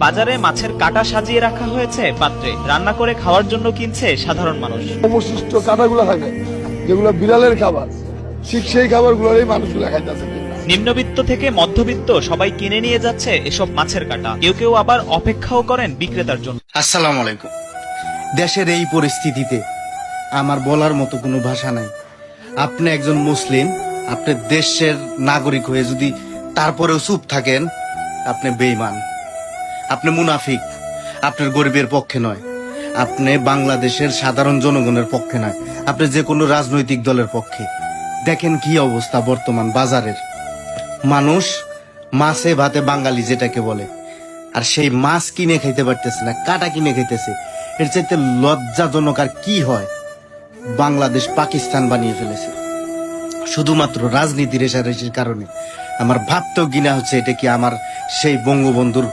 বাজারে মাছের কাটা সাজিয়ে রাখা হয়েছে পাত্রে, রান্না করে খাওয়ার জন্য কিনছে সাধারণ মানুষ। অবশিষ্ট কাটাগুলো থাকে যেগুলো বিড়ালের খাবার, ঠিক সেই খাবারগুলোরই মানুষগুলো খাইতেছে। নিম্নবিত্ত থেকে মধ্যবিত্ত সবাই কিনে নিয়ে যাচ্ছে এসব মাছের কাটা, কেউ কেউ আবার অপেক্ষাও করেন বিক্রেতার জন্য। আসসালামু আলাইকুম। দেশের এই পরিস্থিতিতে আমার বলার মতো কোনো ভাষা নাই। আপনি একজন মুসলিম, আপনি দেশের নাগরিক হয়ে যদি তারপরেও চুপ থাকেন, আপনি বেঈমান, আপনি মুনাফিক, আপনার গরিবের পক্ষে নয়, আপনি বাংলাদেশের সাধারণ জনগণের পক্ষে নয়, আপনি যে কোনো রাজনৈতিক দলের পক্ষে। দেখেন কি অবস্থা বর্তমান বাজারের। মানুষ মাছে ভাতে বাঙালি যেটাকে বলে, আর সেই মাছ কিনে খাইতে পারতেছে না, কাটা কিনে খাইতেছে। এর চাইতে লজ্জাজনক আর কি হয়? বাংলাদেশ পাকিস্তান বানিয়ে ফেলেছে শুধুমাত্র রাজনীতির রেষারেষির কারণে। আমার ভাবতেও ঘৃণা হচ্ছে, এটা কি আমার সেই বঙ্গবন্ধুর